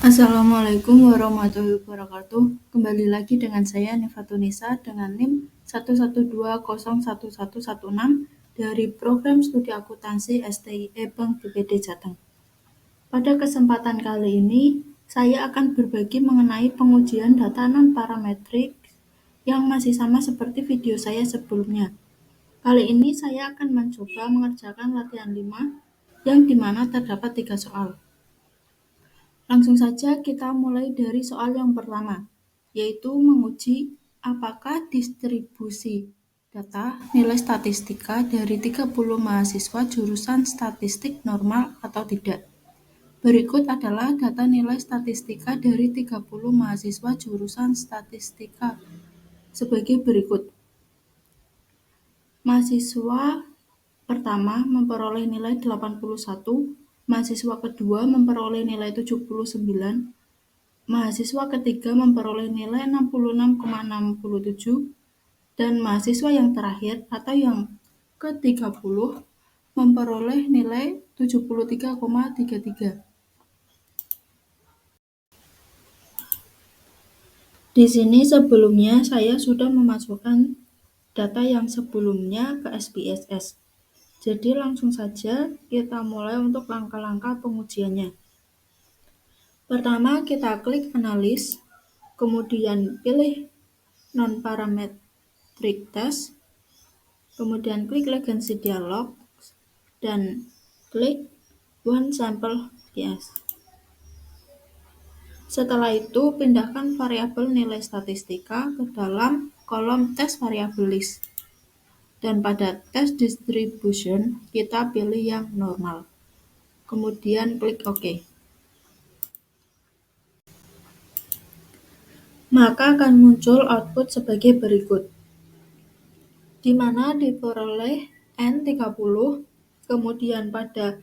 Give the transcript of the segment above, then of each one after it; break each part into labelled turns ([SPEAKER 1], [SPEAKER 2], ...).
[SPEAKER 1] Assalamualaikum warahmatullahi wabarakatuh. Kembali lagi dengan saya Nifatunisa dengan NIM 112011116 dari Program Studi Akuntansi STIE Bank BPD Jateng. Pada kesempatan kali ini, saya akan berbagi mengenai pengujian data non-parametrik yang masih sama seperti video saya sebelumnya. Kali ini saya akan mencoba mengerjakan latihan 5 yang dimana terdapat 3 soal. Langsung saja kita mulai dari soal yang pertama, yaitu menguji apakah distribusi data nilai statistika dari 30 mahasiswa jurusan statistik normal atau tidak. Berikut adalah data nilai statistika dari 30 mahasiswa jurusan statistika sebagai berikut. Mahasiswa pertama memperoleh nilai 81, mahasiswa kedua memperoleh nilai 79, mahasiswa ketiga memperoleh nilai 66,67 dan mahasiswa yang terakhir atau yang ke-30 memperoleh nilai 73,33. Di sini sebelumnya saya sudah memasukkan data yang sebelumnya ke SPSS. Jadi langsung saja kita mulai untuk langkah-langkah pengujiannya. Pertama kita klik analis, kemudian pilih non-parametric test, kemudian klik legacy dialog, dan klik one sample yes. Setelah itu, pindahkan variabel nilai statistika ke dalam kolom tes variabel list. Dan pada test distribution, kita pilih yang normal. Kemudian klik OK. Maka akan muncul output sebagai berikut, di mana diperoleh N30, kemudian pada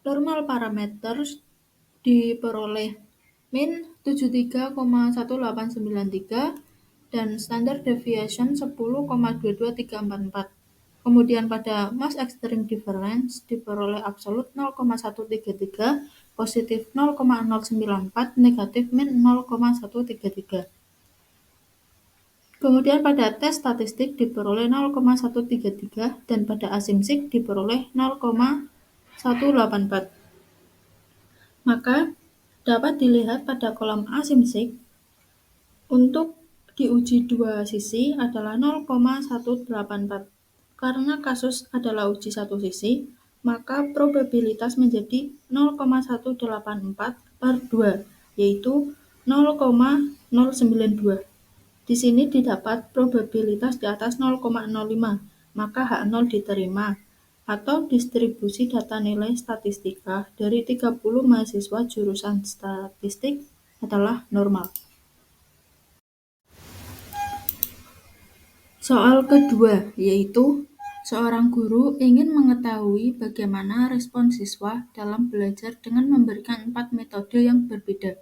[SPEAKER 1] normal parameters diperoleh min 73,1893 dan standard deviation 10,22344. Kemudian pada mass extreme difference diperoleh absolute 0,133, positif 0,094, negatif min 0,133. Kemudian pada tes statistik diperoleh 0,133 dan pada asimsik diperoleh 0,184. Maka dapat dilihat pada kolom asimsik untuk diuji dua sisi adalah 0,184. Karena kasus adalah uji satu sisi, maka probabilitas menjadi 0,184 per 2, yaitu 0,092. Di sini didapat probabilitas di atas 0,05, maka H0 diterima, atau distribusi data nilai statistika dari 30 mahasiswa jurusan statistik adalah normal. Soal kedua, yaitu seorang guru ingin mengetahui bagaimana respon siswa dalam belajar dengan memberikan 4 metode yang berbeda.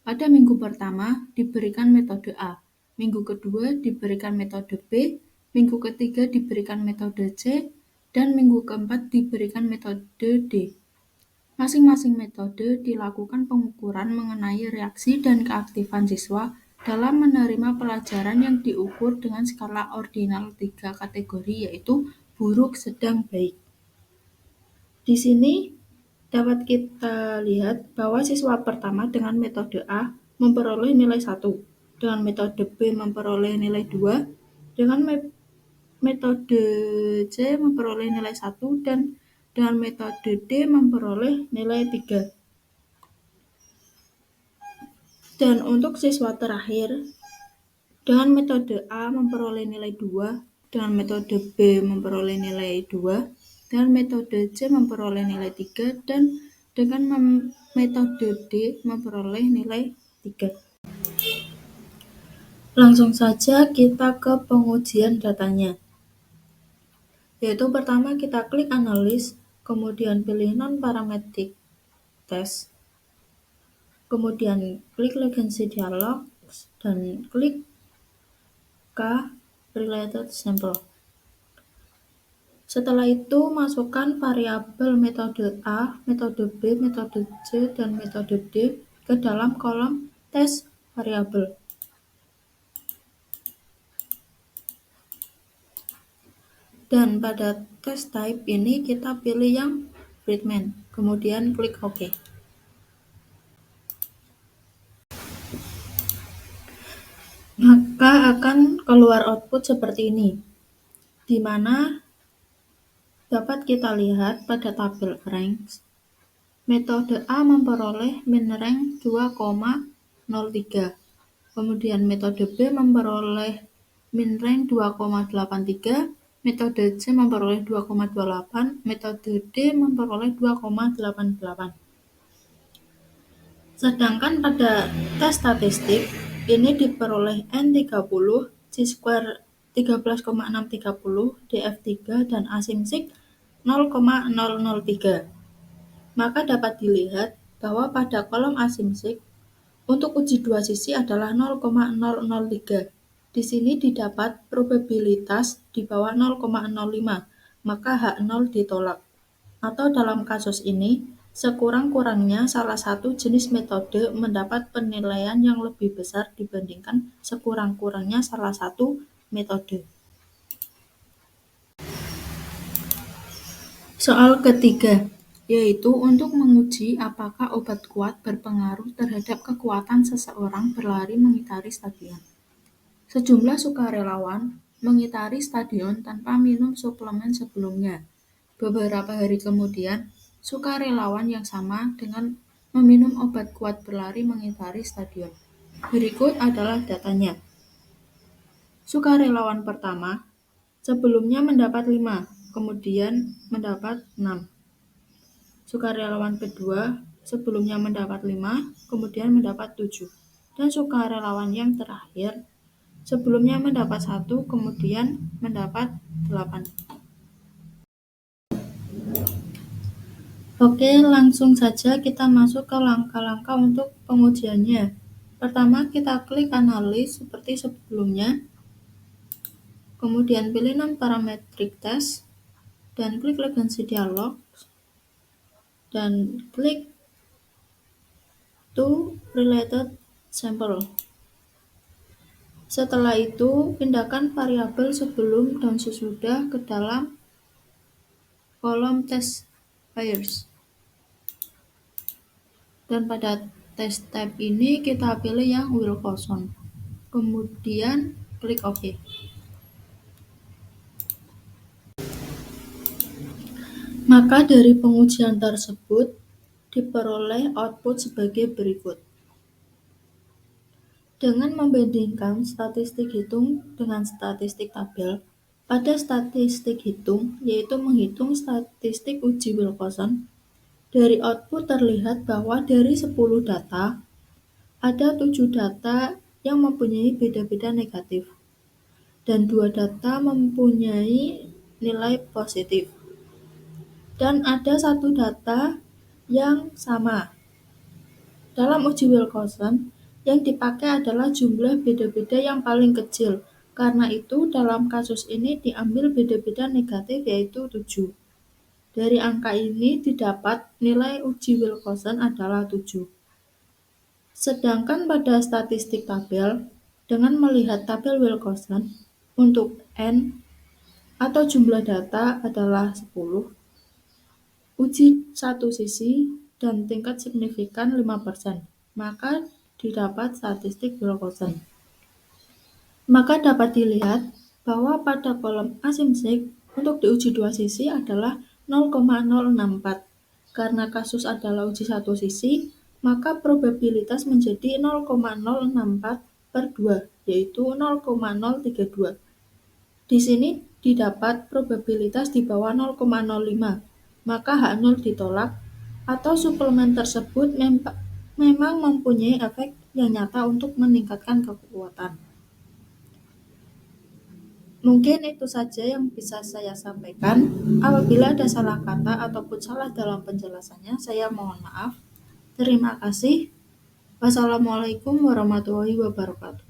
[SPEAKER 1] Pada minggu pertama diberikan metode A, minggu kedua diberikan metode B, minggu ketiga diberikan metode C, dan minggu keempat diberikan metode D. Masing-masing metode dilakukan pengukuran mengenai reaksi dan keaktifan siswa dalam menerima pelajaran yang diukur dengan skala ordinal 3 kategori, yaitu buruk, sedang, baik. Di sini dapat kita lihat bahwa siswa pertama dengan metode A memperoleh nilai 1, dengan metode B memperoleh nilai 2, dengan metode C memperoleh nilai 1, dan dengan metode D memperoleh nilai 3. Dan untuk siswa terakhir, dengan metode A memperoleh nilai 2, dengan metode B memperoleh nilai 2, dengan metode C memperoleh nilai 3, dan dengan metode D memperoleh nilai 3. Langsung saja kita ke pengujian datanya. Yaitu pertama kita klik analis, kemudian pilih non-parametric test, kemudian klik legacy dialog, dan klik K related sample. Setelah itu masukkan variabel metode A, metode B, metode C, dan metode D ke dalam kolom tes variabel. Dan pada test type ini kita pilih yang Friedman, kemudian klik OK. Maka akan keluar output seperti ini, di mana dapat kita lihat pada tabel ranks, metode A memperoleh min rank 2,03, kemudian metode B memperoleh min rank 2,83, metode C memperoleh 2,28, metode D memperoleh 2,88. Sedangkan pada tes statistik, ini diperoleh N30, chi-square 13,630, df3, dan asimsik 0,003. Maka dapat dilihat bahwa pada kolom asimsik, untuk uji dua sisi adalah 0,003. Di sini didapat probabilitas di bawah 0,05, maka H0 ditolak. Atau dalam kasus ini, sekurang-kurangnya salah satu jenis metode mendapat penilaian yang lebih besar dibandingkan sekurang-kurangnya salah satu metode. Soal ketiga, yaitu untuk menguji apakah obat kuat berpengaruh terhadap kekuatan seseorang berlari mengitari stadion. Sejumlah sukarelawan mengitari stadion tanpa minum suplemen sebelumnya. Beberapa hari kemudian, sukarelawan yang sama dengan meminum obat kuat berlari mengitari stadion. Berikut adalah datanya. Sukarelawan pertama sebelumnya mendapat 5, kemudian mendapat 6. Sukarelawan kedua sebelumnya mendapat 5, kemudian mendapat 7. Dan sukarelawan yang terakhir sebelumnya mendapat 1, kemudian mendapat 8. Oke, langsung saja kita masuk ke langkah-langkah untuk pengujiannya. Pertama, kita klik analis seperti sebelumnya. Kemudian pilih non-parametric test dan klik latency dialog dan klik to related sample. Setelah itu, pindahkan variabel sebelum dan sesudah ke dalam kolom test pairs. Dan pada test type ini kita pilih yang Wilcoxon. Kemudian klik OK. Maka dari pengujian tersebut diperoleh output sebagai berikut. Dengan membandingkan statistik hitung dengan statistik tabel, pada statistik hitung, yaitu menghitung statistik uji Wilcoxon, dari output terlihat bahwa dari 10 data, ada 7 data yang mempunyai beda-beda negatif, dan 2 data mempunyai nilai positif. Dan ada 1 data yang sama. Dalam uji Wilcoxon, yang dipakai adalah jumlah beda-beda yang paling kecil. Karena itu, dalam kasus ini diambil beda-beda negatif yaitu 7. Dari angka ini didapat nilai uji Wilcoxon adalah 7. Sedangkan pada statistik tabel, dengan melihat tabel Wilcoxon, untuk N atau jumlah data adalah 10, uji satu sisi, dan tingkat signifikan 5%, maka didapat statistik Wilcoxon. Maka dapat dilihat bahwa pada kolom asimsik untuk diuji dua sisi adalah 0,064. Karena kasus adalah uji satu sisi, maka probabilitas menjadi 0,064 per 2, yaitu 0,032. Di sini didapat probabilitas di bawah 0,05, maka H0 ditolak, atau suplemen tersebut memang mempunyai efek yang nyata untuk meningkatkan kekuatan. Mungkin itu saja yang bisa saya sampaikan. Apabila ada salah kata ataupun salah dalam penjelasannya, saya mohon maaf. Terima kasih. Wassalamualaikum warahmatullahi wabarakatuh.